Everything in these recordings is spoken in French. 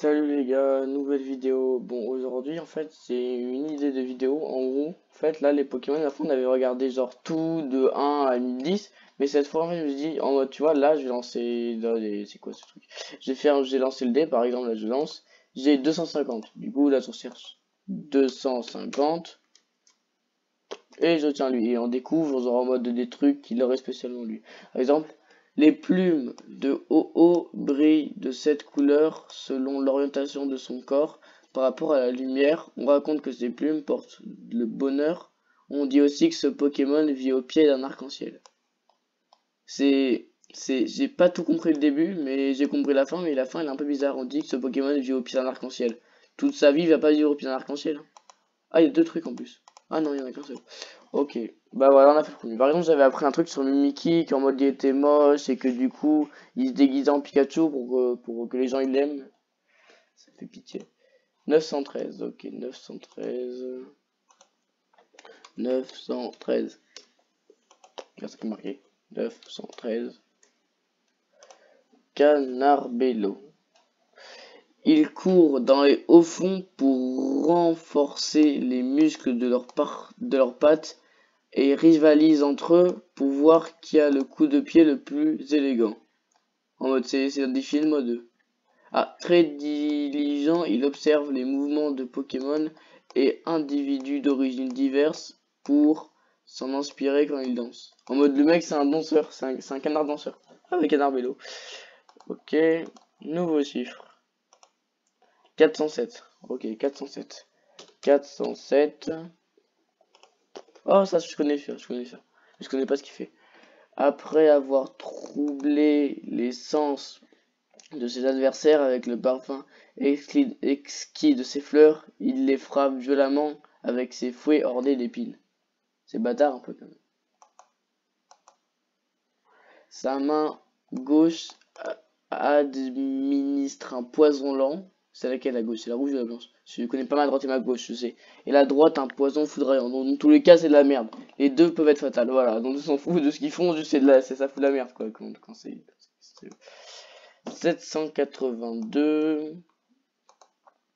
Salut les gars, nouvelle vidéo. Bon, aujourd'hui en fait c'est une idée de vidéo. En gros, en fait là les Pokémon, à la fin on avait regardé genre tout de 1 à 1010. Mais cette fois en fait je me suis dit, en mode tu vois, là je vais lancer. C'est quoi ce truc? J'ai lancé le dé par exemple, là je lance. J'ai 250. Du coup là on cherche 250. Et je tiens lui. Et on découvre genre en mode des trucs qu'il aurait spécialement lui. Par exemple, les plumes de Ho-Oh brillent de cette couleur selon l'orientation de son corps par rapport à la lumière. On raconte que ces plumes portent le bonheur. On dit aussi que ce Pokémon vit au pied d'un arc-en-ciel. J'ai pas tout compris le début, mais j'ai compris la fin, mais la fin elle est un peu bizarre. On dit que ce Pokémon vit au pied d'un arc-en-ciel. Toute sa vie, il va pas vivre au pied d'un arc-en-ciel. Ah, il y a deux trucs en plus. Ah non, il y en a qu'un seul. Ok, bah voilà, on a fait le premier. Par exemple, j'avais appris un truc sur Mimikyu, qu'en mode il était moche et que du coup, il se déguisait en Pikachu pour que les gens ils l'aiment. Ça fait pitié. 913, ok, 913. 913. Regarde ça qui est marqué. 913. Canarbello. Ils courent dans les hauts fonds pour renforcer les muscles de leurs pattes et rivalisent entre eux pour voir qui a le coup de pied le plus élégant. En mode, c'est un défi de mode. Ah, très diligent, il observe les mouvements de Pokémon et individus d'origine diverses pour s'en inspirer quand il danse. En mode, le mec, c'est un danseur, c'est un canard danseur. Ah, avec canard vélo. Ok, nouveau chiffre. 407. Ok, 407. 407. Oh, ça, je connais ça, je connais ça. Je connais pas ce qu'il fait. Après avoir troublé les sens de ses adversaires avec le parfum exquis de ses fleurs, il les frappe violemment avec ses fouets ornés d'épines. C'est bâtard un peu quand même. Sa main gauche administre un poison lent. C'est laquelle la gauche? C'est la rouge ou la blanche? Je connais pas ma droite et ma gauche, je sais. Et la droite, un poison foudroyant. Donc, dans tous les cas, c'est de la merde. Les deux peuvent être fatales. Voilà. Donc, on s'en fout de ce qu'ils font, juste c'est ça fout de la merde, quoi. Quand c'est. 782.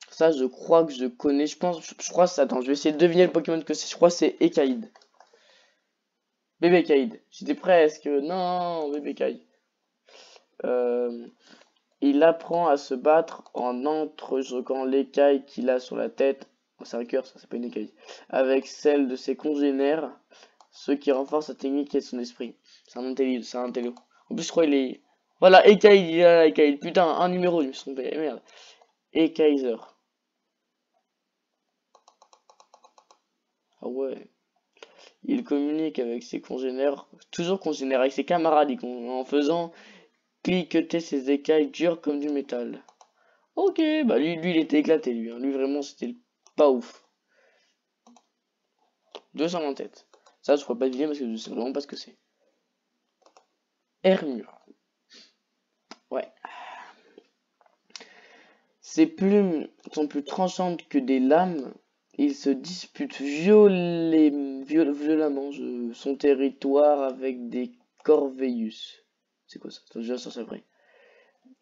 Ça, je crois que je connais. Je crois que c'est. Attends, je vais essayer de deviner le Pokémon que c'est. Je crois que c'est Ekaid. Bébé Kaid. J'étais presque. Non, Bébé Kaid. Euh, il apprend à se battre en entrechoquant l'écaille qu'il a sur la tête. Oh, c'est un cœur, ça, c'est pas une écaille. Avec celle de ses congénères. Ce qui renforce sa technique et son esprit. C'est un intello. C'est un intello. En plus, je crois qu'il est. Voilà, Ekaid, il a Ekaid. Putain, un numéro, je me suis trompé. Merde. Ekaiser. Ah ouais. Il communique avec ses congénères, toujours congénères, avec ses camarades, en faisant cliqueter ses écailles dures comme du métal. Ok, bah lui il était éclaté, lui. Hein. Lui, vraiment, c'était pas ouf. 200 en tête. Ça, je crois pas deviner parce que je sais vraiment pas ce que c'est. Hermure. Ouais. Ses plumes sont plus tranchantes que des lames. Il se dispute violemment son territoire avec des Corveillus. C'est quoi ça? Déjà, ça c'est vrai.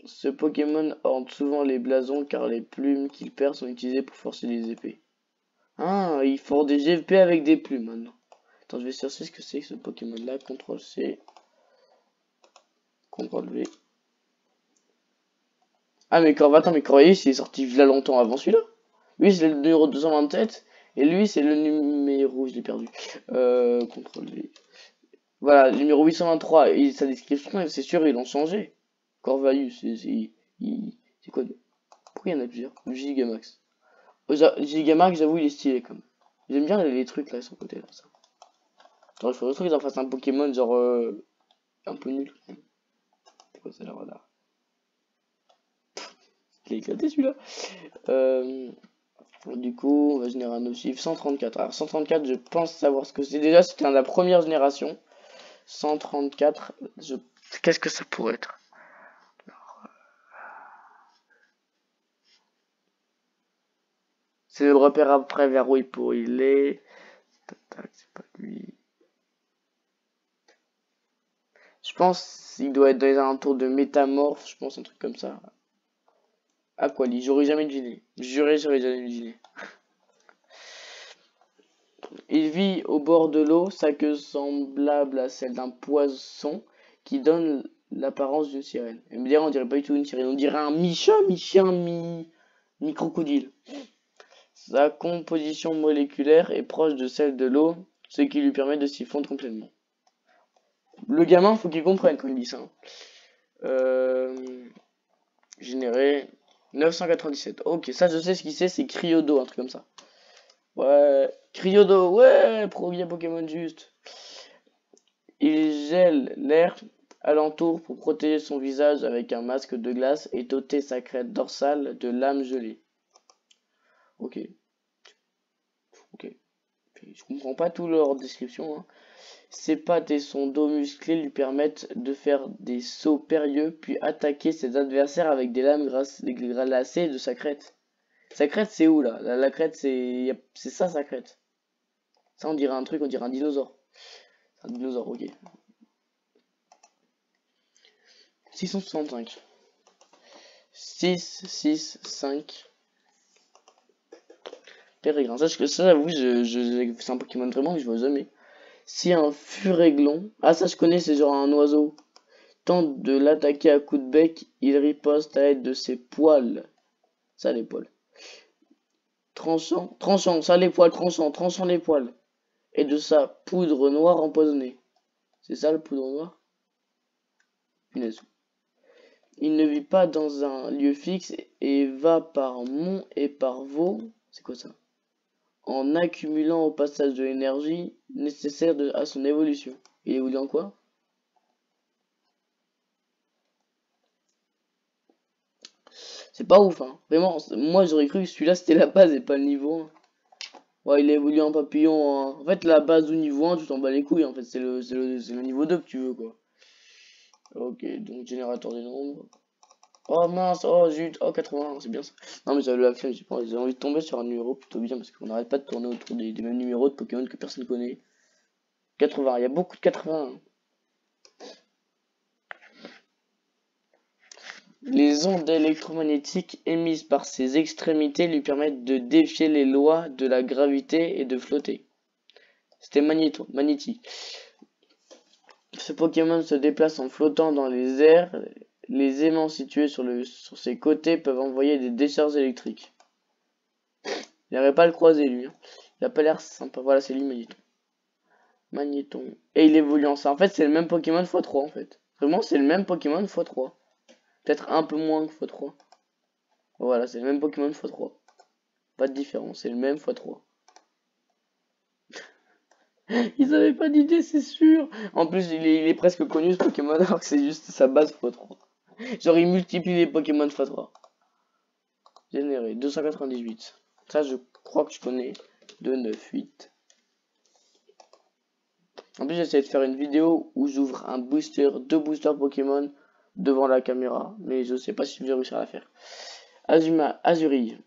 Ce Pokémon orne souvent les blasons car les plumes qu'il perd sont utilisées pour forcer les épées. Ah, il force des épées avec des plumes maintenant. Attends, je vais chercher ce que c'est que ce Pokémon là. CTRL C, CTRL V. Ah, mais attends, mais Corvus il est sorti là longtemps avant celui-là. Lui, c'est le numéro 227. Et lui, c'est le numéro. Je l'ai perdu. CTRL V. Voilà, le numéro 823. Et sa description, c'est sûr, ils l'ont changé. Corvalus, c'est quoi? Pourquoi il y en a plusieurs? Le Gigamax. Gigamax, j'avoue, il est stylé comme. J'aime bien les trucs là sur le côté là. Ça. Attends, il faudrait qu'ils en fassent un Pokémon genre un peu nul. C'est quoi ça là, radar? Il est éclaté celui-là. Du coup, on va générer un autre chiffre. 134. Alors 134, je pense savoir ce que c'est. Déjà, c'était un de la première génération. 134, qu'est-ce que ça pourrait être? C'est le repère après vers où il est. Tac, c'est pas lui. Je pense qu'il doit être dans les alentours de Métamorphe, je pense un truc comme ça. Aquali, j'aurais jamais deviné. Juré, j'aurais jamais deviné. Il vit au bord de l'eau, sa queue semblable à celle d'un poisson qui donne l'apparence d'une sirène. Et me dire, on dirait pas du tout une sirène, on dirait un mi-chat, mi-chien, mi-crocodile. Sa composition moléculaire est proche de celle de l'eau, ce qui lui permet de s'y fondre complètement. Le gamin, faut qu'il comprenne quand il dit ça. Généré 997. Ok, ça je sais ce qu'il c'est Cryodo, un truc comme ça. Ouais, Cryodo, ouais, premier Pokémon juste. Il gèle l'air alentour pour protéger son visage avec un masque de glace et doter sa crête dorsale de lames gelées. Ok. Ok. Je comprends pas tout leur description. Hein. Ses pattes et son dos musclé lui permettent de faire des sauts périlleux puis attaquer ses adversaires avec des lames glacées de sa crête. Sa crête c'est où là? La crête c'est ça sa crête. Ça on dirait un truc, on dirait un dinosaure. Un dinosaure, ok. 665. 6, 6, 5. Pérégrin. Ça, j'avoue, c'est un Pokémon vraiment que je vois jamais. Si un Furéglon, ah ça je connais, c'est genre un oiseau, tente de l'attaquer à coups de bec, il riposte à l'aide de ses poils. Ça les poils. Tranchant, ça les poils, tranchant les poils. Et de sa poudre noire empoisonnée. C'est ça le poudre noire? Punaise. Il ne vit pas dans un lieu fixe et va par monts et par vaux. C'est quoi ça? En accumulant au passage de l'énergie nécessaire à son évolution. Il évolue en quoi? C'est pas ouf, hein. Vraiment, moi j'aurais cru que celui-là c'était la base et pas le niveau 1. Ouais, il a évolué en papillon. Hein. En fait, la base du niveau 1, tu t'en bats les couilles. En fait, c'est le niveau 2 que tu veux, quoi. Ok, donc générateur des nombres. Oh mince, oh zut, oh 81, c'est bien ça. Non, mais j'avais la flemme, j'ai envie de tomber sur un numéro plutôt bien parce qu'on n'arrête pas de tourner autour des mêmes numéros de Pokémon que personne connaît. 80, il y a beaucoup de 80. Hein. Les ondes électromagnétiques émises par ses extrémités lui permettent de défier les lois de la gravité et de flotter. C'était magnétique. Ce Pokémon se déplace en flottant dans les airs. Les aimants situés sur ses côtés peuvent envoyer des décharges électriques. Il n'aurait pas le croisé lui. Hein. Il a pas l'air sympa. Voilà, c'est lui Magnéton. Magnéton. Et il évolue en ça. En fait, c'est le même Pokémon x3 en fait. Vraiment, c'est le même Pokémon x3. Peut-être un peu moins que x3. Voilà, c'est le même Pokémon x3. Pas de différence, c'est le même x3. Ils avaient pas d'idée, c'est sûr. En plus, il est presque connu ce Pokémon alors que c'est juste sa base x3. Genre, il multiplie les Pokémon x3. Généré 298. Ça, je crois que je connais. 2, 9, 8. En plus, j'essaie de faire une vidéo où j'ouvre un booster, 2 boosters Pokémon devant la caméra. Mais je sais pas si je vais réussir à la faire. Azuri.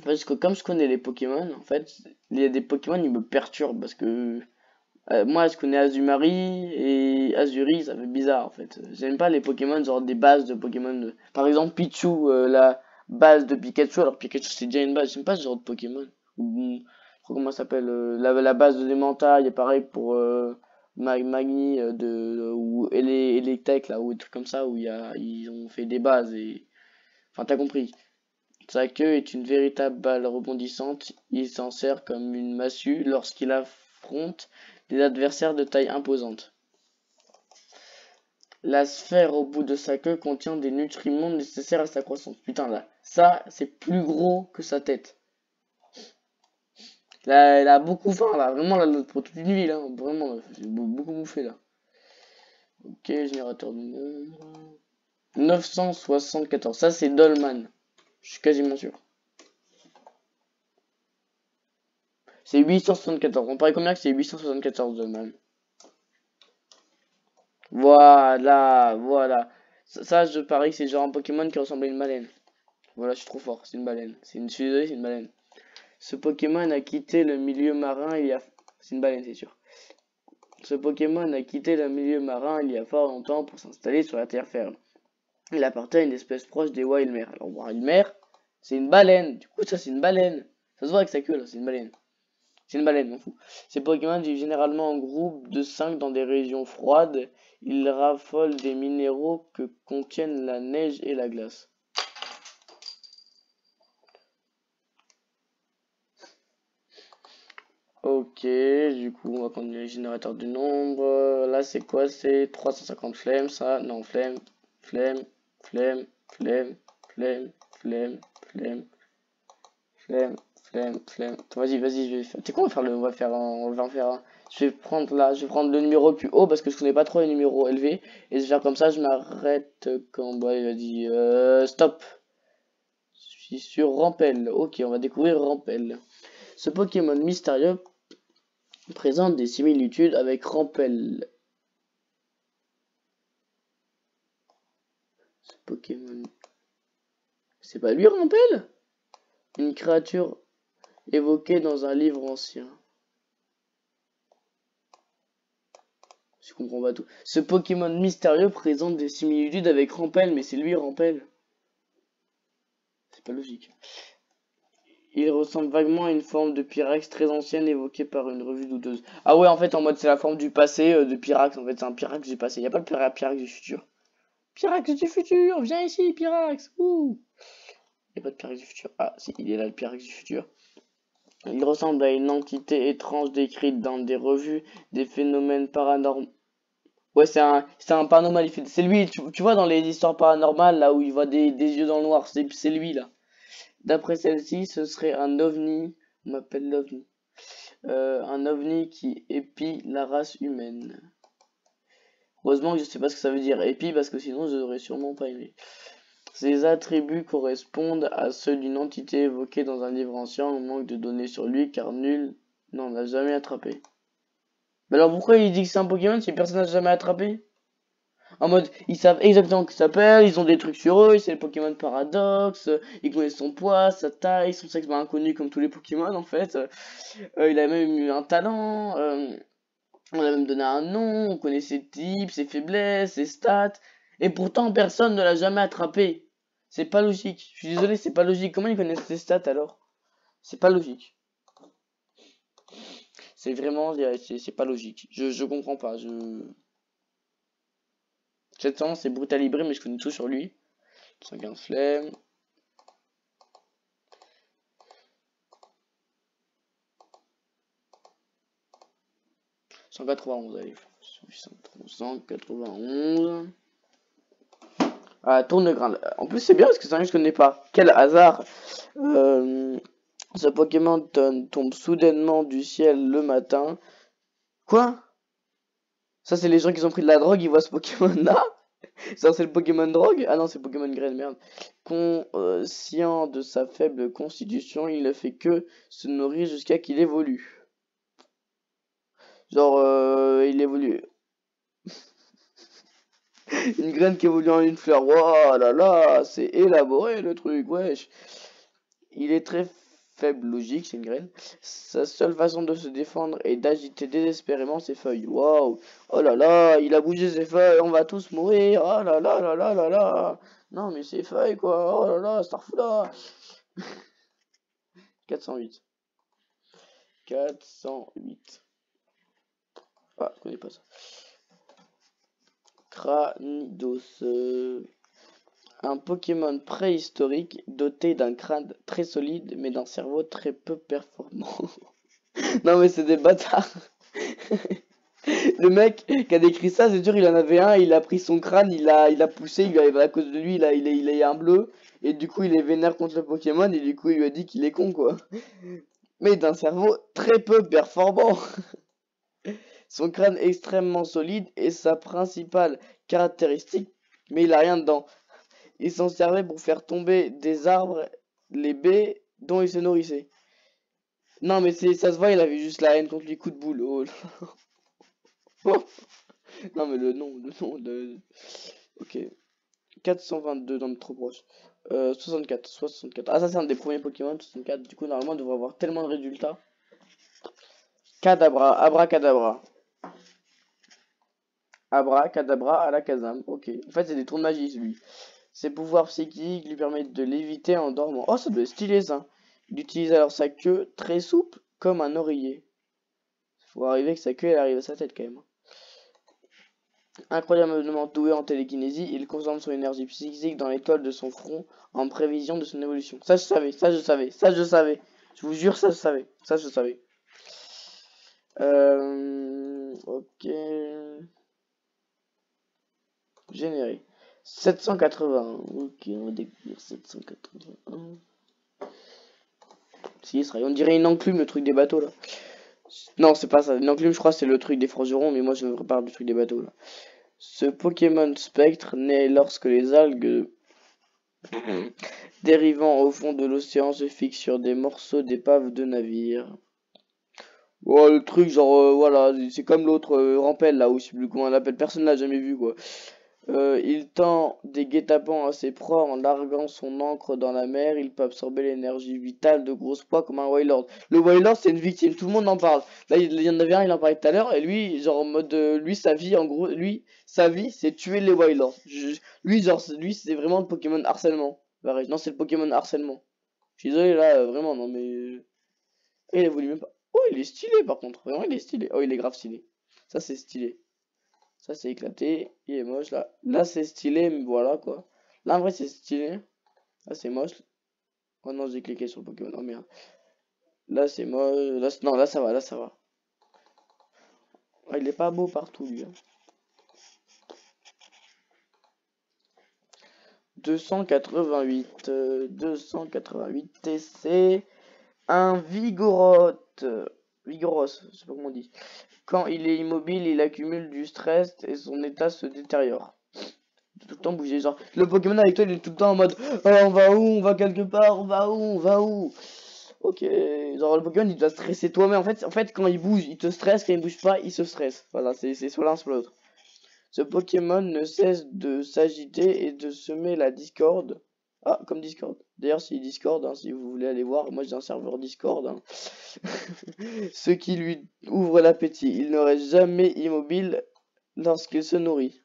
Parce que comme je connais les Pokémon, en fait, il y a des Pokémon, ils me perturbent. Parce que moi, je connais Azumarill et Azuri, ça fait bizarre en fait. J'aime pas les Pokémon, genre des bases de Pokémon. Par exemple, Pichu, la base de Pikachu. Alors, Pikachu, c'est déjà une base. J'aime pas ce genre de Pokémon. Ou, je crois comment ça s'appelle, la base de Dementai, est pareil pour Magni, ou Electek, là, ou des trucs comme ça, où ils ont fait des bases. Et enfin, t'as compris. Sa queue est une véritable balle rebondissante. Il s'en sert comme une massue lorsqu'il affronte des adversaires de taille imposante. La sphère au bout de sa queue contient des nutriments nécessaires à sa croissance. Putain là, ça c'est plus gros que sa tête. Là, elle a beaucoup faim là, vraiment là, pour toute une ville, hein. Vraiment, j'ai beaucoup bouffé là. Ok, générateur de nombres. 974, ça c'est Dolman. Je suis quasiment sûr. C'est 874. On paraît combien que c'est 874 de même. Voilà. Ça, je parie que c'est genre un Pokémon qui ressemble à une baleine. Voilà, je suis trop fort, c'est une baleine. Je suis désolé, c'est une baleine. Ce Pokémon a quitté le milieu marin il y a... C'est une baleine, c'est sûr. Ce Pokémon a quitté le milieu marin il y a fort longtemps pour s'installer sur la terre ferme. Il appartient à une espèce proche des Wildmare. Alors, Wildmare, c'est une baleine. Du coup, ça, c'est une baleine. Ça se voit avec sa queue, là, c'est une baleine. C'est une baleine, m'en fous. Ces Pokémon vivent généralement en groupe de 5 dans des régions froides. Ils raffolent des minéraux que contiennent la neige et la glace. Ok, du coup, on va continuer le générateur de nombres. Là, c'est quoi? C'est 350 flemmes, ça? Non, flemme, flemme, flemme, flemme, flemme, flemme, flemme, flemme, flemme, flemme. Vas-y, vas-y, je vais faire. Tu sais quoi, on va en faire un. Je vais prendre là, je vais prendre le numéro le plus haut parce que je connais pas trop les numéros élevés. Et je vais faire comme ça, je m'arrête quand bah, il a dit stop. Je suis sur Rampel. Ok, on va découvrir Rampel. Ce Pokémon mystérieux présente des similitudes avec Rampel. Ce Pokémon. C'est pas lui Rampel? Une créature évoquée dans un livre ancien. Je comprends pas tout. Ce Pokémon mystérieux présente des similitudes avec Rampel, mais c'est lui Rampel. C'est pas logique. Il ressemble vaguement à une forme de Pyrax très ancienne évoquée par une revue douteuse. Ah ouais, en fait, en mode c'est la forme du passé de Pyrax. En fait, c'est un Pyrax du passé. Y a pas le Pyrax du futur. Pyrax du futur, viens ici, Pyrax. Ouh. Y a pas de Pyrax du futur. Ah, si, il est là, le Pyrax du futur. Il ressemble à une entité étrange décrite dans des revues, des phénomènes paranormaux. Ouais, c'est un paranormal. C'est lui, tu vois, dans les histoires paranormales, là où il voit des yeux dans le noir, c'est lui, là. D'après celle-ci, ce serait un ovni. On m'appelle l'ovni. Un ovni qui épie la race humaine. Heureusement que je sais pas ce que ça veut dire épie, parce que sinon je n'aurais sûrement pas aimé. Ses attributs correspondent à ceux d'une entité évoquée dans un livre ancien. On manque de données sur lui, car nul n'en a jamais attrapé. Mais alors pourquoi il dit que c'est un Pokémon si personne n'a jamais attrapé? En mode, ils savent exactement ce qu'il s'appelle, ils ont des trucs sur eux, c'est le Pokémon Paradoxe, ils connaissent son poids, sa taille, son sexe inconnu comme tous les Pokémon en fait. Il a même eu un talent, on a même donné un nom, on connaît ses types, ses faiblesses, ses stats, et pourtant personne ne l'a jamais attrapé. C'est pas logique. Je suis désolé, c'est pas logique. Comment ils connaissent ses stats alors? C'est pas logique. C'est vraiment, c'est pas logique. Je comprends pas. 700, c'est brutal libré, mais je connais tout sur lui. 115 flemme. 191, allez. 191. Ah, tourne-grain. En plus, c'est bien parce que c'est un que je connais pas. Quel hasard. Ce Pokémon tombe soudainement du ciel le matin. Quoi? Ça, c'est les gens qui ont pris de la drogue, ils voient ce Pokémon-là? Ça, c'est le Pokémon drogue? Ah non, c'est Pokémon graine, merde. Conscient de sa faible constitution, il ne fait que se nourrir jusqu'à qu'il évolue. Genre, il évolue. Une graine qui évolue en une fleur. Waouh là là, c'est élaboré le truc, wesh. Il est très faible, logique, c'est une graine. Sa seule façon de se défendre est d'agiter désespérément ses feuilles. Waouh. Oh là là, il a bougé ses feuilles, on va tous mourir. Oh là là là là là là. Non mais ses feuilles quoi. Oh là là, Starfoula. 408. 408. Ah, je connais pas ça. Cranidos. Un Pokémon préhistorique doté d'un crâne très solide mais d'un cerveau très peu performant. Non mais c'est des bâtards. Le mec qui a décrit ça, c'est sûr il en avait un, il a pris son crâne, il a poussé, à cause de lui, il est un bleu, et du coup il est vénère contre le Pokémon, et du coup il lui a dit qu'il est con quoi. Mais d'un cerveau très peu performant. Son crâne extrêmement solide est sa principale caractéristique, mais il a rien dedans. Il s'en servait pour faire tomber des arbres, les baies dont il se nourrissait. Non mais ça se voit, il avait juste la haine contre les coups de boule. Oh. Non mais le nom, Ok. 422, non mais trop proche. 64. Ah ça c'est un des premiers Pokémon, 64. Du coup normalement on devrait avoir tellement de résultats. Kadabra, Abracadabra. Abracadabra à la Kazam. Ok. En fait c'est des tours de magie lui. Ses pouvoirs psychiques lui permettent de l'éviter en dormant. Oh, ça doit être stylé ça. Il utilise alors sa queue très souple comme un oreiller. Faut arriver que sa queue elle arrive à sa tête quand même. Incroyablement doué en télékinésie, il concentre son énergie psychique dans l'étoile de son front en prévision de son évolution. Ça je savais, ça je savais, ça je savais. Je vous jure, ça je savais, ça je savais. Ok. Généré. 781. Ok, on va découvrir 781. Si, on dirait une enclume, le truc des bateaux là. Non, c'est pas ça. Une enclume, je crois, c'est le truc des forgerons, mais moi je me prépare du truc des bateaux là. Ce Pokémon spectre naît lorsque les algues dérivant au fond de l'océan se fixent sur des morceaux d'épave de navires. Oh, le truc, genre, voilà, c'est comme l'autre Rampel là, ou je sais plus comment on l'appelle, personne l'a jamais vu quoi. Il tend des guet-apens à ses proies en larguant son encre dans la mer. Il peut absorber l'énergie vitale de grosses proies comme un Wailord. Le Wailord, c'est une victime, tout le monde en parle. Là, il y en avait un, il en parlait tout à l'heure, et lui, genre en mode, lui, sa vie, en gros, lui, sa vie, c'est tuer les Wailords. Lui, genre, lui, c'est vraiment le Pokémon harcèlement. Pareil, non, c'est le Pokémon harcèlement. Je suis désolé, là, vraiment, non, mais... il a voulu même pas... Oh, il est stylé, par contre, vraiment, il est stylé. Oh, il est grave stylé. Ça, c'est stylé. Ça c'est éclaté, il est moche là. Là c'est stylé, mais voilà quoi. Là en vrai c'est stylé. Là c'est moche. Oh non, j'ai cliqué sur le Pokémon. Oh merde. Là c'est moche. Là, non, là ça va, là ça va. Oh, il est pas beau partout lui. 288. 288 et c'est un Vigoroth. Vigoros, je sais pas comment on dit. Quand il est immobile, il accumule du stress et son état se détériore. Tout le temps bouger, genre le Pokémon avec toi il est tout le temps en mode oh, on va où, on va quelque part, on va où, on va où. Ok, genre le Pokémon il doit stresser toi, mais en fait quand il bouge il te stresse, quand il bouge pas il se stresse. Voilà, c'est soit l'un soit l'autre. Ce Pokémon ne cesse de s'agiter et de semer la discorde. Ah, comme Discord. D'ailleurs, si Discord, hein, si vous voulez aller voir, moi j'ai un serveur Discord. Hein. Ce qui lui ouvre l'appétit. Il ne reste jamais immobile lorsqu'il se nourrit.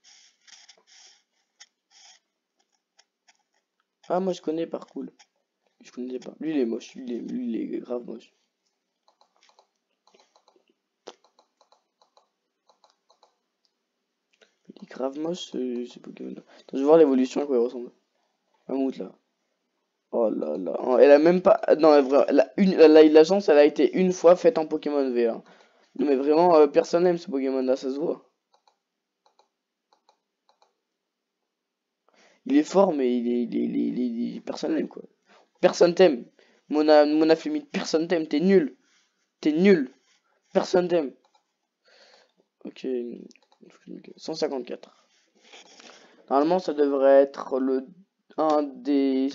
Ah, moi je connais par cool. Je connais pas. Lui il est moche. Lui il est grave moche. Il est grave moche ce Pokémon là. Attends, je vais voir l'évolution à quoi il ressemble. Mammouth là. Oh là là. Oh, elle a même pas. Non, elle a eu de la chance, elle a été une fois faite en Pokémon V. Hein. Non mais vraiment, personne n'aime ce Pokémon là, ça se voit. Il est fort, mais personne n'aime quoi. Personne t'aime. Mona Fleming, personne t'aime, t'es nul. T'es nul. Personne t'aime. Ok. 154. Normalement, ça devrait être ça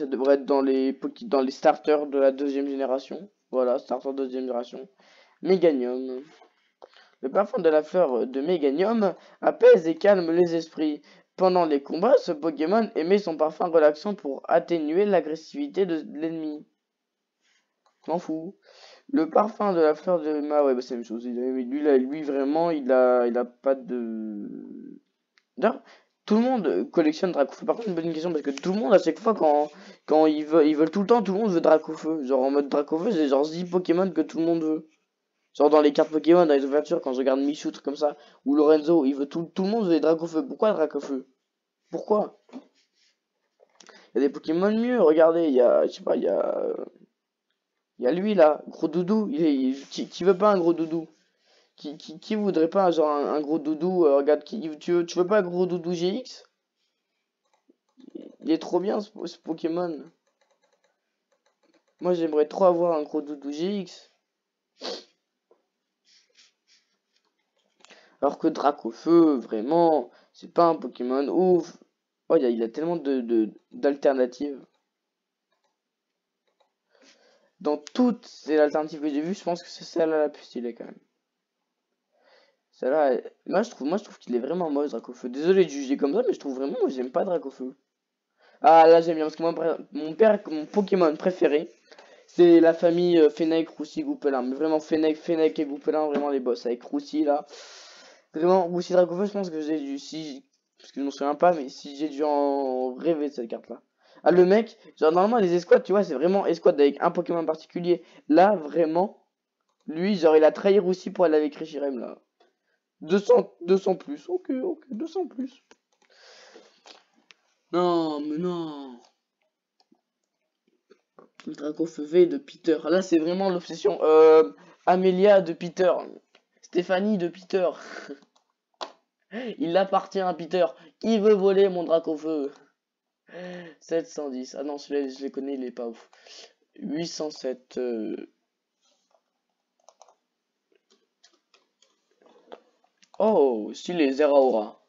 devrait être dans les starters de la deuxième génération. Voilà, starter de deuxième génération. Méganium. Le parfum de la fleur de Méganium apaise et calme les esprits. Pendant les combats, ce Pokémon émet son parfum relaxant pour atténuer l'agressivité de l'ennemi. M'en fous. Le parfum de la fleur de ouais, bah, c'est la même chose. Lui vraiment, il a pas de. D'ailleurs, tout le monde collectionne Dracofeu. Par contre, une bonne question parce que tout le monde à chaque fois quand ils veulent tout le temps, tout le monde veut Dracofeu. Genre en mode Dracofeu, c'est genre 10 Pokémon que tout le monde veut. Genre dans les cartes Pokémon, dans les ouvertures, quand je regarde Michou, truc comme ça, ou Lorenzo, il veut tout le monde veut Dracofeu. Pourquoi Dracofeu? Pourquoi? Il y a des Pokémon mieux, regardez, il y a, je sais pas, il y a lui là, gros doudou, qui veut pas un gros doudou? Qui voudrait pas genre un gros doudou, regarde, tu veux pas un gros doudou GX? Il est trop bien ce Pokémon. Moi j'aimerais trop avoir un gros doudou GX. Alors que Dracofeu, vraiment, c'est pas un Pokémon ouf. Oh, il a tellement d'alternatives. Dans toutes ces alternatives que j'ai vues, je pense que c'est celle-là la plus stylée quand même. Celle-là, moi je trouve qu'il est vraiment moche Dracofeu. Désolé de juger comme ça, mais je trouve vraiment, moi j'aime pas Dracofeu. Ah là j'aime bien parce que moi, mon Pokémon préféré, c'est la famille Fennec, Roussi, Goupelin. Mais vraiment Fennec et Goupelin, vraiment les boss avec Roussi là. Vraiment, Roussi Dracofeu, je pense que j'ai du si. parce que je m'en souviens pas, mais si j'ai dû en rêver de cette carte-là. Ah, le mec, genre, normalement, les escouades, tu vois, c'est vraiment escouade avec un Pokémon en particulier. Là, vraiment, lui, genre, il a trahi aussi pour aller avec Reshiram, là. 200 plus. Ok, 200 plus. Non, mais non. Le Dracofeu V de Peter. Là, c'est vraiment l'obsession. Amélia de Peter. Stéphanie de Peter. Il appartient à Peter. Qui veut voler mon Dracofeu? 710. Ah non, celui-là, je les connais, il est pas ouf. 807. Oh, si les Zeraora.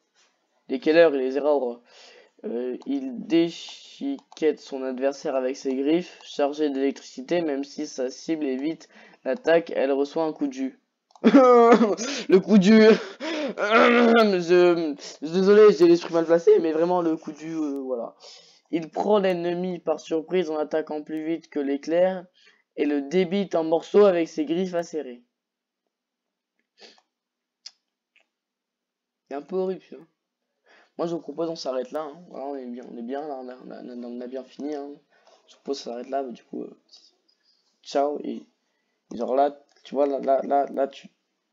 Les Keller et les Zeraora. Il déchiquette son adversaire avec ses griffes chargées d'électricité, même si sa cible évite l'attaque, elle reçoit un coup de jus. Le coup de jus. Désolé, j'ai l'esprit mal placé, mais vraiment le coup de jus, voilà. Il prend l'ennemi par surprise en attaquant plus vite que l'éclair et le débite en morceaux avec ses griffes acérées. C'est un peu horrible, hein. Moi, je vous propose, on s'arrête là, hein. Voilà, on est bien là, on a bien fini, hein. Je vous propose, on s'arrête là, du coup, ciao. Et genre là, tu vois, là,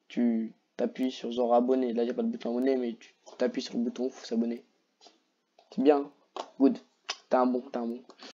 tu t'appuies sur genre abonner. Là, il n'y a pas de bouton abonner, mais tu t'appuies sur le bouton s'abonner. C'est bien, hein. Good. T'as un bon.